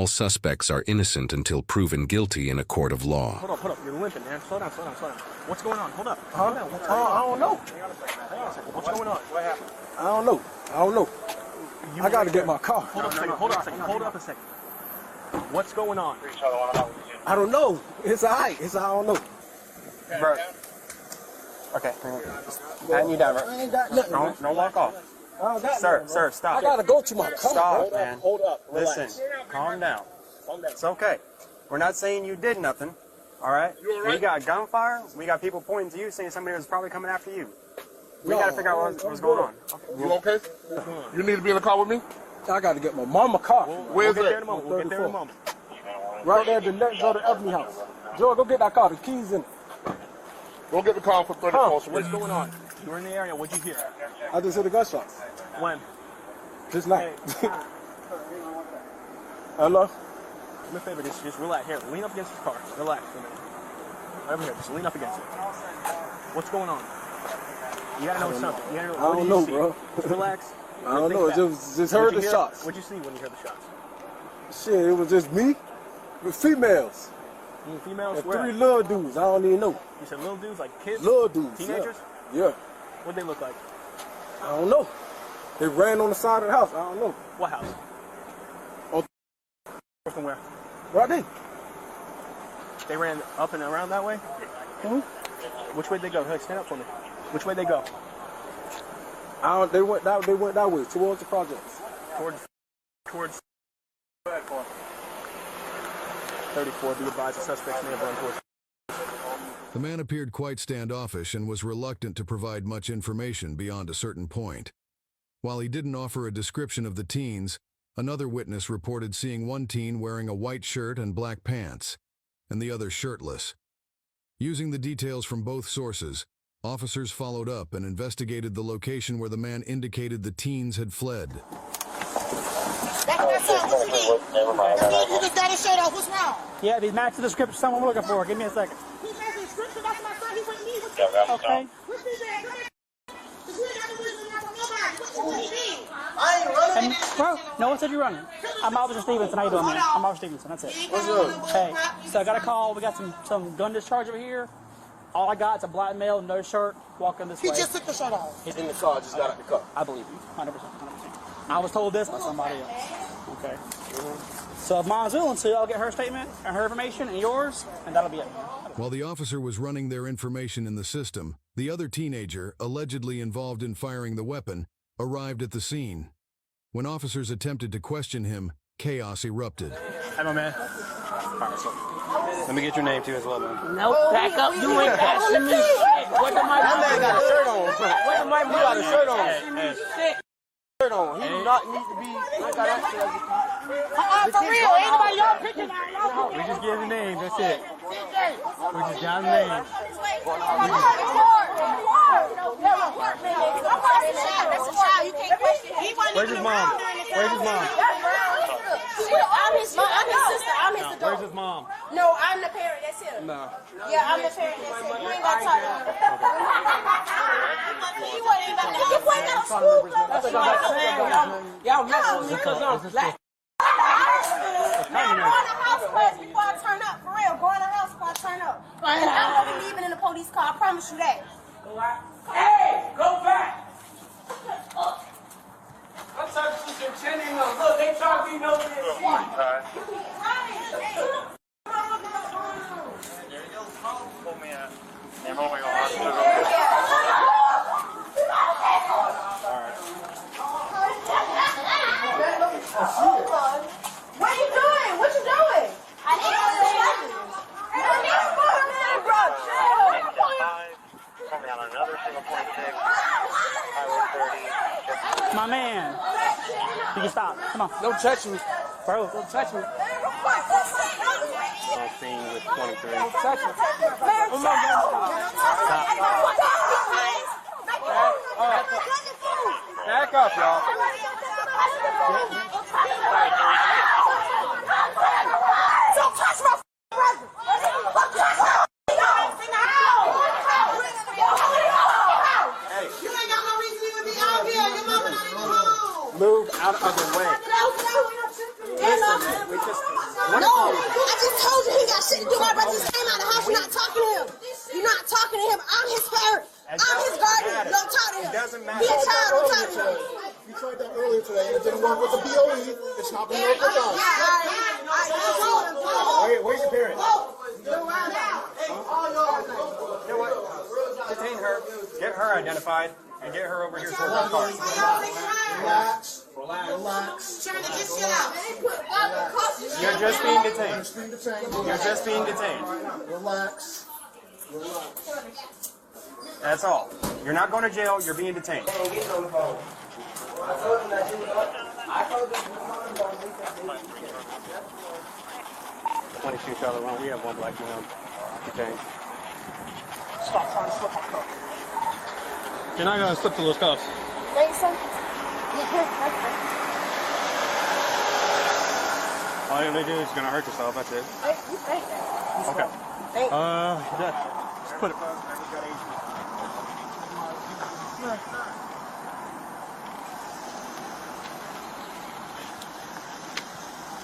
all suspects are innocent until proven guilty in a court of law. Hold up. You're limping, man. Slow down. What's going on? Hold up. Huh? I don't know. Hang on a second. What's going on? What happened? I don't know. I got to get my car. Hold up a second. What's going on? I don't know. It's all right. I don't know. Bro. Okay. Patting you down, bro. I ain't got nothing. Don't walk off. I don't got Sir, nothing, sir, stop. I got to go to my car. Stop, man. Hold up. Relax. Listen, calm down. It's okay. We're not saying you did nothing, all right? We got gunfire. We got people pointing to you saying somebody was probably coming after you. We got to figure out what's going on. You okay? You need to be in the car with me? I got to get my mama car. Where's We'll that? get there in a moment. Right there, the next door to Ebony House. Joe, go get that car. The keys in it. Go get the car for 34th Street. What's going on? You were in the area. What'd you hear? I just heard the gunshots. When? Just now. Hello? Do me a favor. Just relax. Here, lean up against the car. Relax for a minute. Over here. Just lean up against it. What's going on? You gotta know something. You gotta know. I don't know, bro. Just relax. I don't know. Just heard the shots. What'd you see when you heard the shots? Shit, it was just me with females. Females? And Where? 3 little dudes. I don't even know. You said little dudes, like kids? Little dudes. Teenagers? Yeah. What'd they look like? I don't know. They ran on the side of the house. I don't know. What house? Oh. From where? Right there. They ran up and around that way? Hmm? Which way they go? Hey, stand up for me. Which way they go? They went that way, towards the projects. Towards 34, be advised the suspects may have run towards. The man appeared quite standoffish and was reluctant to provide much information beyond a certain point. While he didn't offer a description of the teens, another witness reported seeing one teen wearing a white shirt and black pants, and the other shirtless. Using the details from both sources, officers followed up and investigated the location where the man indicated the teens had fled. You just got his shirt off. What's wrong? Yeah, these match the description someone we're looking for. Give me a second. He has a description. That's my son. He went me. Okay. What's his name? I ain't running. Bro, no one said you're running. I'm Officer Stevenson. How you doing, man? I'm Officer Stevenson. That's it. What's up? Hey, so I got a call. We got some gun discharge over here. All I got is a black male, no shirt, walking this He way. just took the shirt off. He's in the car. Just got out the car. I believe you. 100%. I was told this by somebody else. Okay. So if Mom's willing to, I'll get her statement and her information and yours, and that'll be it. While the officer was running their information in the system, the other teenager, allegedly involved in firing the weapon, arrived at the scene. When officers attempted to question him, chaos erupted. Hey, my man. Let me get your name too as well, man. Nope, back up. You ain't asking me shit. What the mic? That man got a shirt on. What the mic? He got a shirt on. Shit. Shirt on. He do not need to be. I got that shirt. For real. Anybody y'all picking out? Y'all We just gave the name. That's it. We just got the name. Where's his mom? Where's his mom? I'm his sister. I'm his adult. Where's his mom? No, I'm the parent. That's him. Nah. Yeah, I'm the parent. That's him. You ain't got to talk to him. He wasn't even about to He wasn't out of school. Y'all messing with me because I'm black. Now, go in the house first before I turn up. For real, go in the house before I turn up. And I'm going to be leaving in the police car. I promise you that. Hey, go back. I'm talking to some chinning on. Look, they trying to be no this shit. What are you doing? What you doing? I need to Coming on another single 26, Highway 30. My man. You can stop. Come on. Don't touch me. Bro, don't touch me. On scene with 23. Don't touch me. Back up, y'all. Don't touch my brother. You ain't got no reason to even be out here. Your mama not even home. Move out of the way. Listen, We just shit to do. My brother just came out of the house. You're not talking to him. You're not talking to him. I'm his parent. I'm his guardian. Don't talk to him. It doesn't matter. Be a child. Don't talk to him. You tried that earlier today. It didn't work with the BOE. It's not going to work with us. Where's your parents? You know what? Detain her. Get her identified. And get her over here towards our car. Relax. You're just being detained. You're just being detained. Relax. That's all. You're not going to jail. You're being detained. 22 Charlotte Road. We have one black male detained. Stop trying to slip my cuff. You're not going to slip to those cuffs. Think so? All you're going to do is going to hurt yourself. That's it. You think that? Okay. Thank you. Just put it.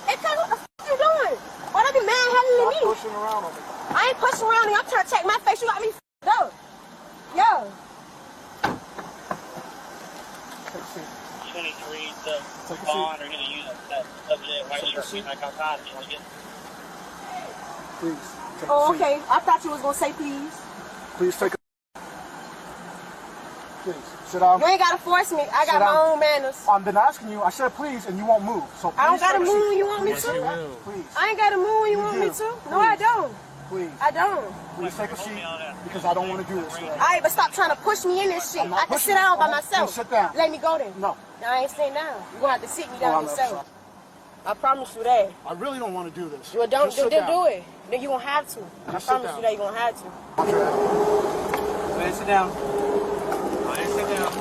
Hey, cuz, what the f*** you doing? Why they be manhandling me? Pushing around on me. I ain't pushing around you. I'm trying to check my face. You got me f***ed up. Yo. 23 to Bond are going to use that subject white shirt came back outside. You want to get? Please. Oh, okay. I thought you was going to say please. Please take a... Please. Sit down. You ain't got to force me. I got my own manners. I've been asking you. I said please, and you won't move. So please I don't got to take a move seat. when you want me Yes, to. you will. Please. I ain't got to move when you want me to. No, I don't. Please. I don't. Please take a seat because I don't want to do this. All right, but stop trying to push me in this shit. not I can pushing sit down you. by myself. Then sit down. Let me go then. No. No, I ain't sitting down. You're going to have to sit me No, down I'm not yourself. I promise you that. I really don't want to do this. You don't Just sit then down. do it. Then you're going to have to. I Just sit promise down. you that you're going to have to. Go ahead, sit down. Go ahead, sit down.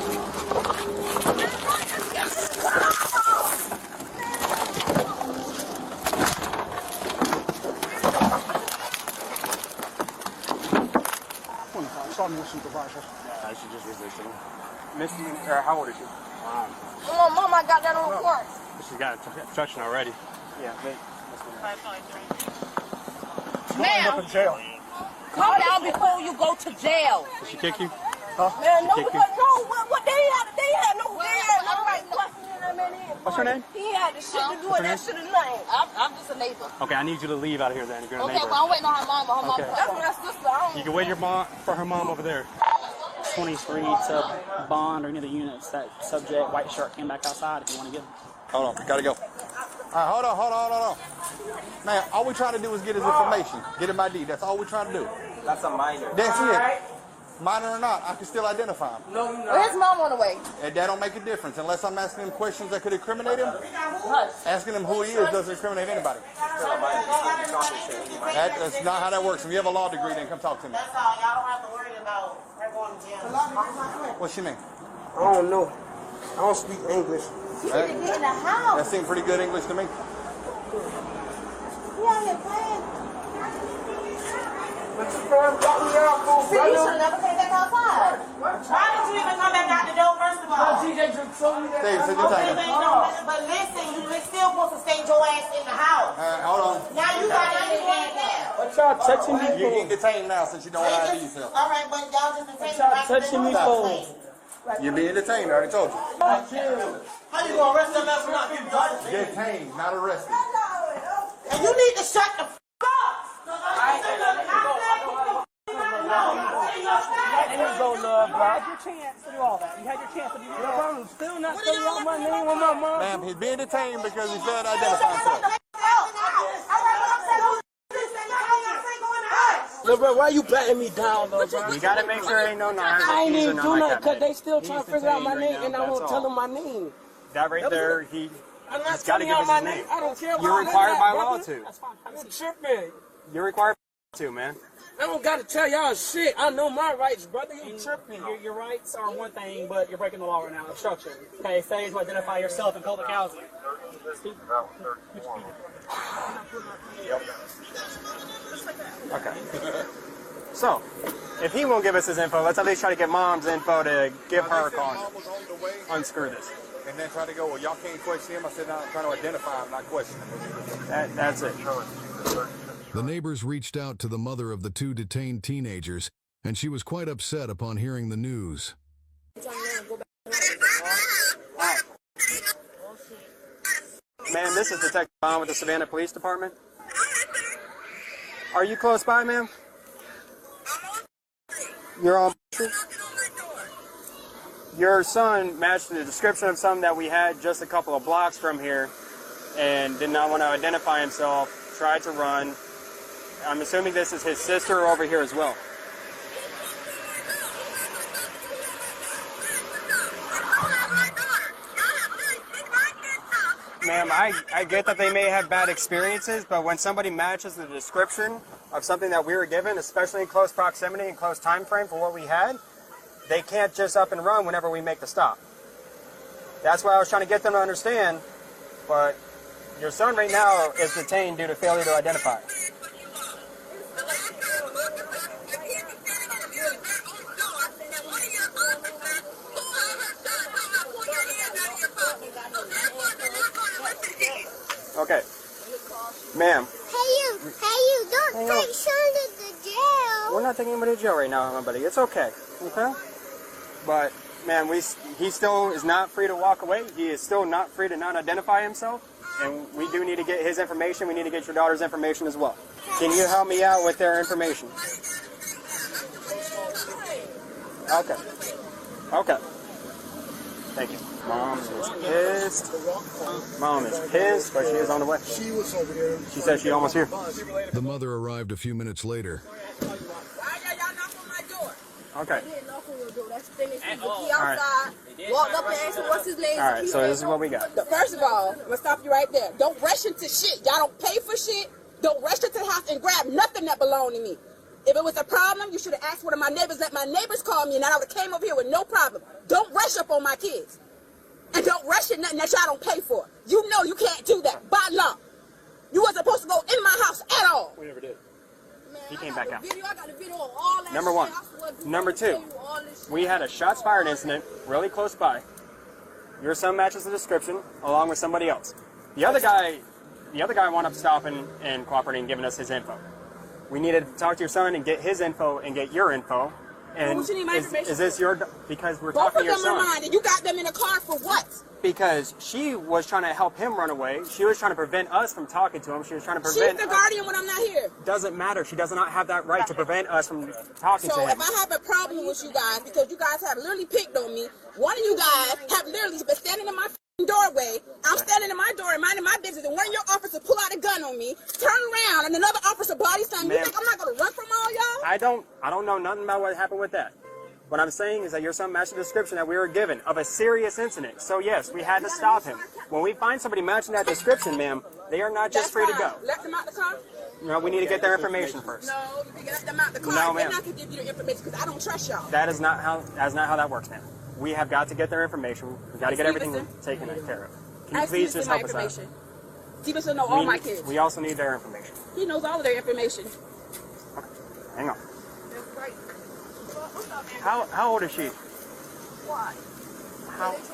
Sorry, Mr. Supervisor. She just resisted him. How old is she? Mom, I got that on court. She's got obstruction already. Yeah, Now, In jail. calm down before you go to jail. Did she kick you? Man, no, Kick you. what they had no right questioning that man in. What's her name? He had the shit to do with that shit or nothing. I'm just a neighbor. Okay, I need you to leave out of here then. If you're a Okay, neighbor. well, I'm waiting on her mom, but her mom. Okay. That's my sister. I don't You can wait your mom for her mom over there. 23 to Bond or any of the units. That subject, white shirt, came back outside if you want to get him. Hold on, we gotta go. All right, hold on. Man, all we trying to do is get his information, get him ID. That's all we trying to do. That's a minor. That's it. Minor or not, I can still identify him. Well, his mom on the way. And that don't make a difference unless I'm asking him questions that could incriminate him. Asking him who he is doesn't incriminate anybody. That's not how that works. If you have a law degree, then come talk to me. That's all. Y'all don't have to worry about her going to jail. What's your name? I don't know. I don't speak English. That, In the house. that seemed pretty good English to me. He out here playing. But you can't got me out, fool. See, you should never came back outside. Why did you even come back out the door, first of all? TJ just told me that. Dave, sit your Okay, time. but listen, you still supposed to stay your ass in the house. Hold on. Now you got to understand that. What y'all touching me You're getting for? detained now since you don't want to ID yourself. All right, but y'all just detained Y'all right touching me there. for? You're being detained, I already told you. How you gonna arrest them after not getting done? Detained, not arrested. And you need to shut the f*** You had your chance to do all that. You had your chance to do all that. I'm still not spelling out my name on my mom. Ma'am, he's being detained because he failed to identify himself. Look, bro, why you batting me down, though, bro? You gotta make sure ain't no narcotics I ain't or even nothing do like nothing that, because they man. still trying to figure out my detained name, right and now, I won't that's tell all. them my name. That right there, I'm not Just gotta telling give y'all us my his name. name. I don't care about You're none of required that, by brother. law to. I'm tripping. You're required to, man. I don't gotta tell y'all shit. I know my rights, brother. You tripping. Your rights are one thing, but you're breaking the law right now. Obstruction. Okay, failure to identify yourself in public housing. Okay. So, if he won't give us his info, let's at least try to get mom's info to give her a call. Mom was on the way, Unscrew this. and then try to go, well, y'all can't question him. I said, no, I'm trying to identify him, not question him. That's it. The neighbors reached out to the mother of the 2 detained teenagers, and she was quite upset upon hearing the news. Ma'am, this is Detective Bond with the Savannah Police Department. Are you close by, ma'am? You're on. Your son matched the description of someone that we had just a couple of blocks from here and did not want to identify himself, tried to run. I'm assuming this is his sister over here as well. Ma'am, I get that they may have bad experiences, but when somebody matches the description of something that we were given, especially in close proximity and close time frame for what we had, they can't just up and run whenever we make the stop. That's why I was trying to get them to understand, but your son right now is detained due to failure to identify. Okay. Ma'am. Hey you, don't take Sean to the jail. We're not taking anybody to jail right now, my buddy. It's okay. Okay? But, man, he still is not free to walk away. He is still not free to not identify himself. And we do need to get his information. We need to get your daughter's information as well. Can you help me out with their information? Okay. Okay. Thank you. Mom is pissed. Mom is pissed, but she is on the way. She was over there. She said she's almost here. The mother arrived a few minutes later. Okay. All right. Walked up and asked him what's his name. All right, so this is what we got. First of all, I'm going to stop you right there. Don't rush into shit. Y'all don't pay for shit. Don't rush into the house and grab nothing that belonged to me. If it was a problem, you should have asked one of my neighbors. Let my neighbors call me, and I would have came over here with no problem. Don't rush up on my kids. And don't rush at nothing that y'all don't pay for. You know you can't do that by law. You wasn't supposed to go in my house at all. We never did. He came back out. I got a video of all that. Number one. Number two, we had a shots fired incident really close by. Your son matches the description along with somebody else. The other guy wound up stopping and cooperating and giving us his info. We needed to talk to your son and get his info and get your info. And what you need my information is this your, because we're both talking to your of them son. are mine, and you got them in a car for what? Because she was trying to help him run away. She was trying to prevent us from talking to him. She was trying to prevent She's the guardian when I'm not here. Doesn't matter. She does not have that right to prevent us from talking to So him. if I have a problem with you guys, because you guys have literally picked on me, one of you guys have literally been standing in my doorway. I'm standing in my door minding my business, and one of your officers pull out a gun on me, turn around, and another officer body slam me. You think I'm not going to run from all y'all? I don't know nothing about what happened with that. What I'm saying is that your son matched the description that we were given of a serious incident. So yes, we had to stop him. When we find somebody matching that description, ma'am, they are not just free to go. Let them out the car? No, we need to get their information first. No, you can let them out the car. No, They're ma'am. not going to give you the information because I don't trust y'all. That is not how that works, ma'am. We have got to get their information. We've got to get everything taken care of. Can you please just help us out? Stevenson knows all my kids. We also need their information. He knows all of their information. Okay. Hang on. How old is she? Why?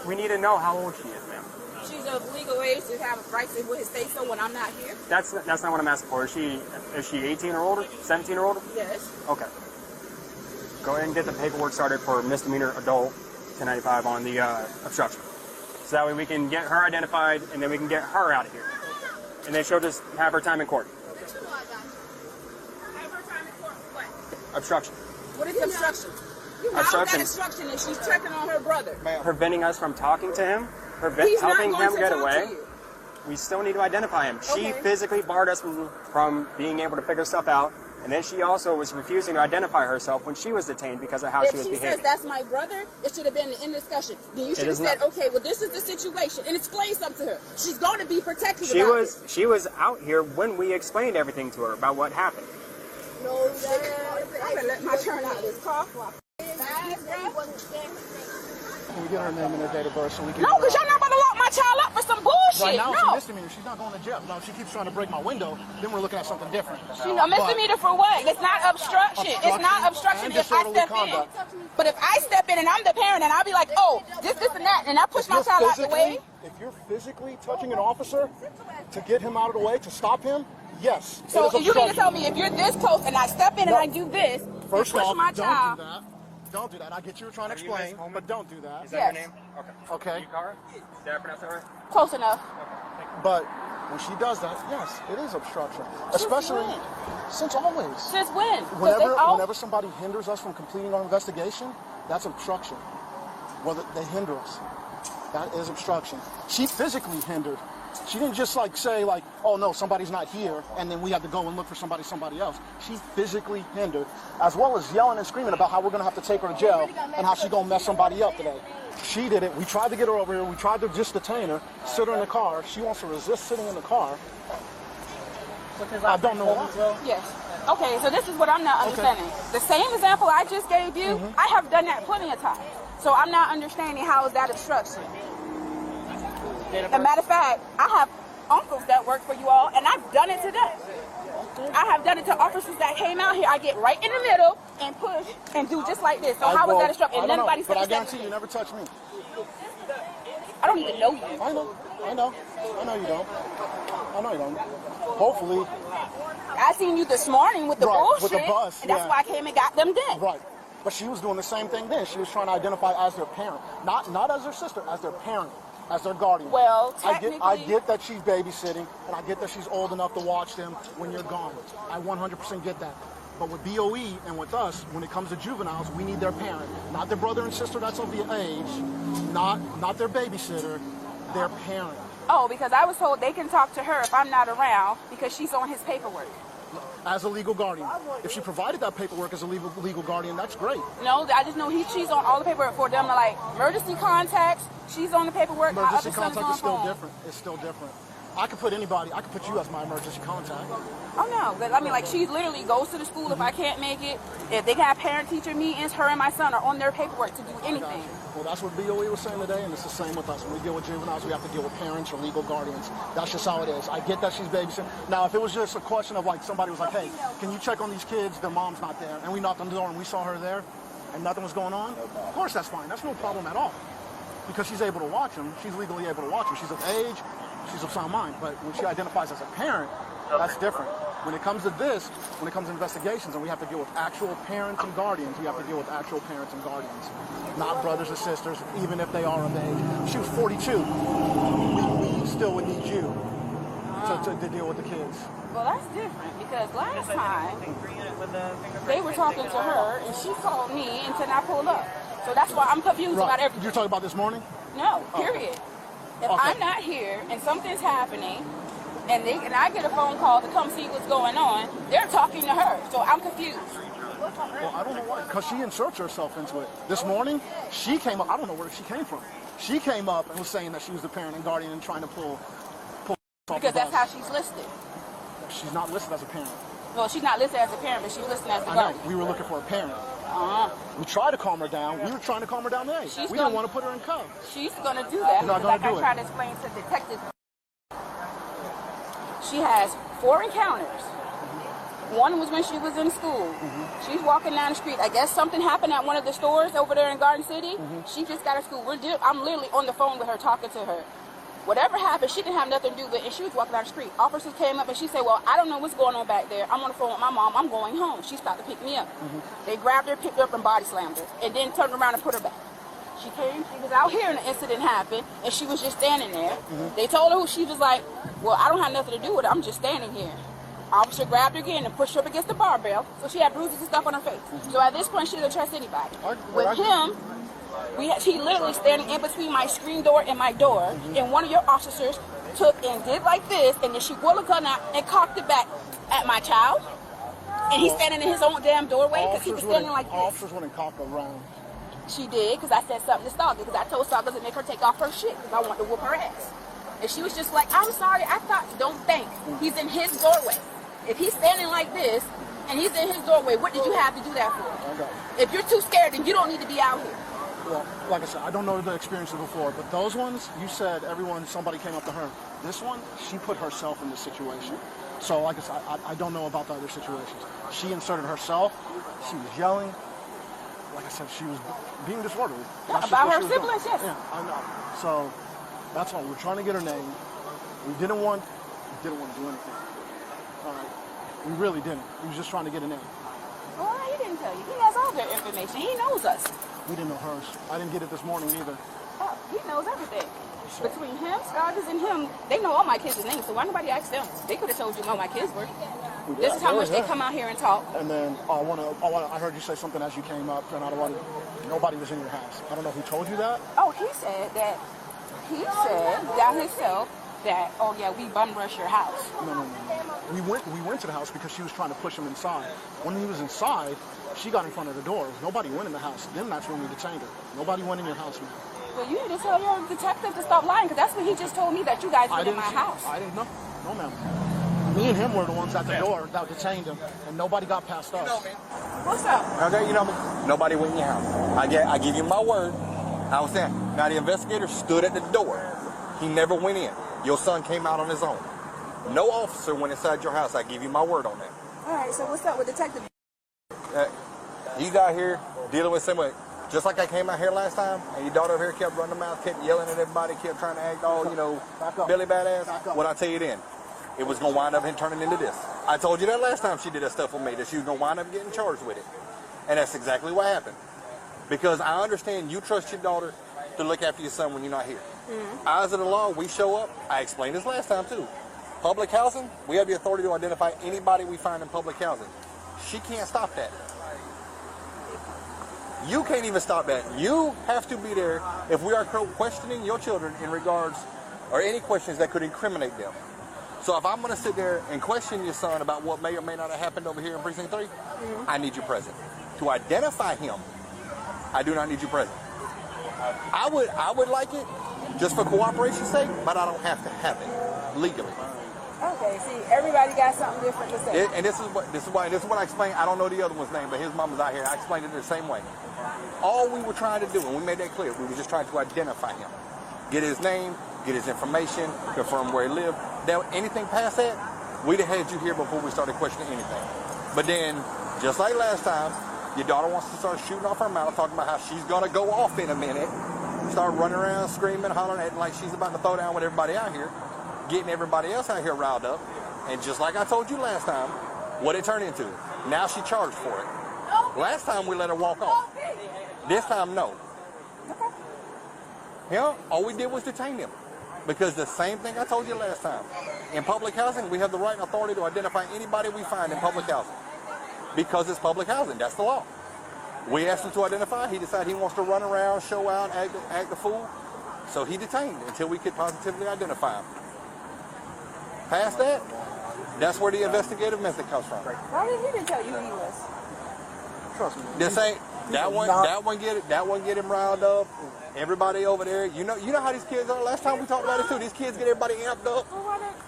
We need to know how old she is, ma'am. She's of legal age to have a right to with his say-so when I'm not here. That's not what I'm asking for. Is she 18 or older? 17 or older? Yes. Okay. Go ahead and get the paperwork started for misdemeanor adult 1095 on the obstruction. So that way we can get her identified and then we can get her out of here. And then she'll just have her time in court. Have her time in court for what? Obstruction. What is obstruction? Obstruction. That obstruction is she's checking on her brother. Preventing us from talking to him, helping him get away. We still need to identify him. She physically barred us from being able to figure stuff out, and then she also was refusing to identify herself when she was detained because of how she was behaving. If she says that's my brother, it should have been in discussion. Then you should have said, okay, well, this is the situation, and explain something to her. She's going to be protected. She was out here when we explained everything to her about what happened. No, I'm gonna let my turn out of this car. Can we get her name and her date of birth so we can... No, because y'all not about to lock my child up for some bullshit. Right now, no. it's a misdemeanor. She's not going to jail. No, she keeps trying to break my window. Then we're looking at something different. A misdemeanor for what? It's not obstruction. It's not obstruction if I step in. But if I step in and I'm the parent and I'll be like, oh, this and that, and I push my child out the way. If you're physically touching an officer to get him out of the way, to stop him, Yes. So it is you mean to obstruction. tell me if you're this close and I step in and I do this, First and push off, my don't child. do that. Don't do that. I get you were trying to Are you Miss explain, Holman? but don't do that. Is that Yes. your name? Okay. Okay. Yukara? Did I pronounce that right? Close enough. But when she does that, yes, it is obstruction. Especially when? since always. Since when? 'Cause Whenever somebody hinders us from completing our investigation, that's obstruction. Whether they hinder us, that is obstruction. She physically hindered. She didn't just like say like, oh no, somebody's not here, and then we have to go and look for somebody else. She physically hindered, as well as yelling and screaming about how we're gonna have to take her to jail and how she's gonna mess somebody up today. She did it. We tried to get her over here. We tried to just detain her, sit her in the car. She wants to resist sitting in the car. I don't know why. Yes. Okay, so this is what I'm not understanding. The same example I just gave you, I have done that plenty of times. So I'm not understanding how is that obstruction. As a matter of fact, I have uncles that work for you all, and I've done it to them. I have done it to officers that came out here. I get right in the middle and push and do just like this. So how is that obstruction? And nobody but I said guarantee you never touch me. I don't even know you. I know you don't. I know you don't. Hopefully. I seen you this morning with the Right, bullshit, with the bus, and that's yeah. why I came and got them then. Right. But she was doing the same thing then. She was trying to identify as their parent. Not as their sister, as their parent, as their guardian. Well, technically... I get that she's babysitting, and I get that she's old enough to watch them when you're gone. I 100% get that. But with BOE and with us, when it comes to juveniles, we need their parent. Not their brother and sister that's of the age, not their babysitter, their parent. Oh, because I was told they can talk to her if I'm not around because she's on his paperwork. As a legal guardian. If she provided that paperwork as a legal guardian, that's great. No, I just know she's on all the paperwork for them to like emergency contacts. She's on the paperwork. My Emergency other son's contact on is still phone. different. It's still different. I could put anybody, I could put you as my emergency contact. Oh no, but I mean like she literally goes to the school if I can't make it. If they have parent-teacher meetings, her and my son are on their paperwork to do anything. Well, that's what BOE was saying today, and it's the same with us. When we deal with juveniles, we have to deal with parents or legal guardians. That's just how it is. I get that she's babysitting. Now, if it was just a question of like somebody was like, hey, can you check on these kids? Their mom's not there. And we knocked on the door and we saw her there and nothing was going on, of course that's fine. That's no problem at all. Because she's able to watch them. She's legally able to watch them. She's of age. She's of sound mind. But when she identifies as a parent, that's different. When it comes to this, when it comes to investigations and we have to deal with actual parents and guardians, we have to deal with actual parents and guardians, not brothers or sisters, even if they are of age. If she was 42, we still would need you to deal with the kids. Well, that's different because last time they were talking to her and she called me and said I pulled up. So that's why I'm confused about everything. You're talking about this morning? No, period. If I'm not here and something's happening and I get a phone call to come see what's going on, they're talking to her. So I'm confused. Well, I don't know why, because she inserts herself into it. This morning, she came up, I don't know where she came from. She came up and was saying that she was the parent and guardian and trying to pull because that's how she's listed. She's not listed as a parent. Well, she's not listed as a parent, but she's listed as a I guardian. know, we were looking for a parent. We tried to calm her down. We were trying to calm her down today. We didn't want to put her in cuffs. She's going to do that. You're not Like gonna I do tried it. to explain to detectives. She has 4 encounters. One was when she was in school. She's walking down the street. I guess something happened at one of the stores over there in Garden City. She just got to school. I'm literally on the phone with her, talking to her. Whatever happened, she didn't have nothing to do with it, and she was walking down the street. Officers came up, and she said, well, I don't know what's going on back there. I'm on the phone with my mom. I'm going home. She stopped to pick me up. They grabbed her, picked her up, and body slammed her, and then turned around and put her back. She was out here, and the incident happened, and she was just standing there. They told her, she was like, well, I don't have nothing to do with it. I'm just standing here. Officer grabbed her again and pushed her up against the barbell, so she had bruises and stuff on her face. So at this point, she didn't trust anybody. With him, he literally standing in between my screen door and my door, and one of your officers took and did like this, and then she pulled a gun out and cocked it back at my child. And he's standing in his own damn doorway because he was standing like this. Officers wouldn't cock around. She did, because I said something to Stalker, because I told Stalker to make her take off her shit, because I wanted to whoop her ass. And she was just like, I'm sorry, I thought, don't think. He's in his doorway. If he's standing like this, and he's in his doorway, what did you have to do that for? Okay. If you're too scared, then you don't need to be out here. Well, like I said, I don't know the experiences before, but those ones, you said somebody came up to her. This one, she put herself in this situation. So, like I said, I don't know about the other situations. She inserted herself. She was yelling. Like I said, she was being disorderly. Yeah, about her siblings, yes. Yeah, I know. So, that's why we're trying to get her name. We didn't want to do anything. We really didn't. He was just trying to get a name. Well, he didn't tell you. He has all their information. He knows us. We didn't know hers. I didn't get it this morning either. Oh, he knows everything. Between him, Scarlett, and him, they know all my kids' names, so why nobody asked them? They could have told you all my kids were. This is how much they come out here and talk. And then I heard you say something as you came up, and nobody was in your house. I don't know who told you that. Oh, he said down himself that, oh yeah, we bum rush your house. No. We went to the house because she was trying to push him inside. When he was inside, she got in front of the door. Nobody went in the house. Then that's when we detained her. Nobody went in your house, man. Well, you need to tell your detective to stop lying, because that's what he just told me, that you guys were in my house. I didn't know. No, ma'am. Me and him were the ones at the door that detained him, and nobody got past us. What's up? Okay, you know me. Nobody went in your house. I give you my word. I was saying, now the investigator stood at the door. He never went in. Your son came out on his own. No officer went inside your house. I give you my word on that. All right, so what's up with Detective? He's out here dealing with somebody. Just like I came out here last time, and your daughter over here kept running her mouth, kept yelling at everybody, kept trying to act all, Billy Badass. What I tell you then, it was going to wind up and turning into this. I told you that last time she did that stuff with me, that she was going to wind up getting charged with it. And that's exactly what happened. Because I understand you trust your daughter to look after your son when you're not here. Eyes of the law, we show up. I explained this last time too. Public housing, we have the authority to identify anybody we find in public housing. She can't stop that. You can't even stop that. You have to be there if we are questioning your children in regards, or any questions that could incriminate them. So if I'm going to sit there and question your son about what may or may not have happened over here in Precinct 3, I need you present. To identify him, I do not need you present. I would like it just for cooperation's sake, but I don't have to have it legally. Okay, see, everybody got something different to say. And this is what I explained. I don't know the other one's name, but his mama's out here. I explained it the same way. All we were trying to do, and we made that clear, we were just trying to identify him. Get his name, get his information, confirm where he lived. Now, anything past that, we'd have had you here before we started questioning anything. But then, just like last time, your daughter wants to start shooting off her mouth, talking about how she's going to go off in a minute, start running around, screaming, hollering, acting like she's about to throw down with everybody out here, getting everybody else out here riled up. And just like I told you last time, what it turned into. Now she charged for it. Last time we let her walk off. This time, no. All we did was detain him. Because the same thing I told you last time. In public housing, we have the right and authority to identify anybody we find in public housing. Because it's public housing. That's the law. We asked him to identify. He decided he wants to run around, show out, act a fool. So he detained until we could positively identify him. Past that, that's where the investigative method comes from. Why didn't he tell you who he was? Trust me. This ain't that one get him riled up. Everybody over there, you know how these kids are. Last time we talked about it too. These kids get everybody amped up,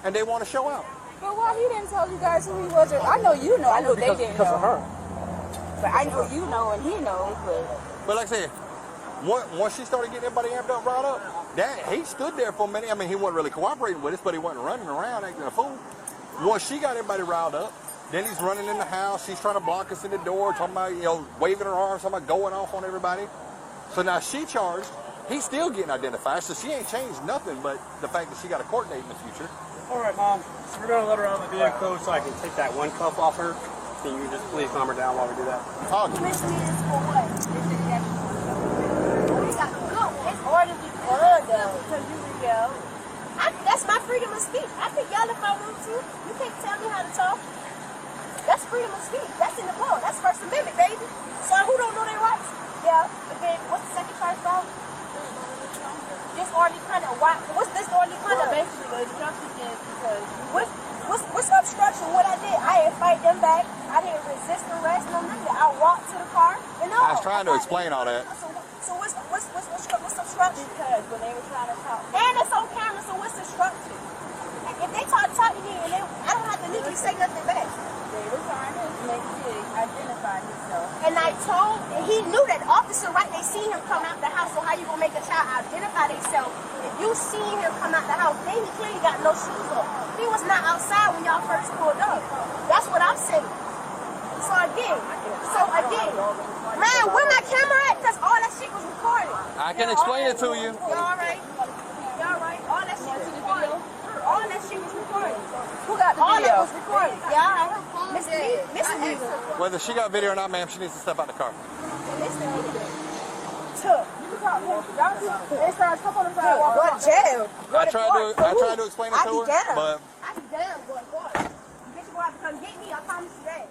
and they want to show out. But why he didn't tell you guys who he was? I know you know. I know they didn't know. Because of her. But I know you know and he knows. But like I said, once she started getting everybody amped up, riled up, he stood there for a minute. I mean, he wasn't really cooperating with us, but he wasn't running around acting a fool. Once she got everybody riled up, then he's running in the house. She's trying to block us in the door, talking about, waving her arms, talking about going off on everybody. So now she charged. He's still getting identified, so she ain't changed nothing but the fact that she got a court date in the future. All right, Mom. So we're going to let her out of the vehicle so I can take that one cuff off her. Can you just please calm her down while we do that? Commission is for what? We got to go. It's orderly conduct. Because you yell. That's my freedom of speech. I can yell if I want to. You can't tell me how to talk. That's freedom of speech. That's in the law. That's First Amendment, baby. So who don't know their rights? Yeah. But then what's the second charge about? Disorderly conduct. Why? What's disorderly conduct? Basically, the obstruction is because what's obstruction? What I did, I didn't fight them back. I didn't resist arrest. No nothing. I walked to the car. And I was trying to explain all that. So what's obstruction? Because when they were trying to talk, and it's on camera. So what's obstruction? If they talk to me, and I don't have to legally say nothing back. They were trying to make Tig identify himself. And I told, and he knew that officer, right? They seen him come out the house. So how you gonna make a child identify themselves? If you seen him come out the house, then he clearly got no shoes on. He was not outside when y'all first pulled up. That's what I'm saying. So again, man, where my camera at? Because all that shit was recorded. I can explain it to you. Y'all right? All that shit was recorded. All that shit was recorded. Who got the video? All that was recorded. Yeah. Listen to me. Whether she got video or not, ma'am, she needs to step out the car. Listen to me. Took. You can talk to him. They started up on the sidewalk. What jail? I tried to explain it to her, but I be down, but what? You bitch will have to come get me. I promise you that.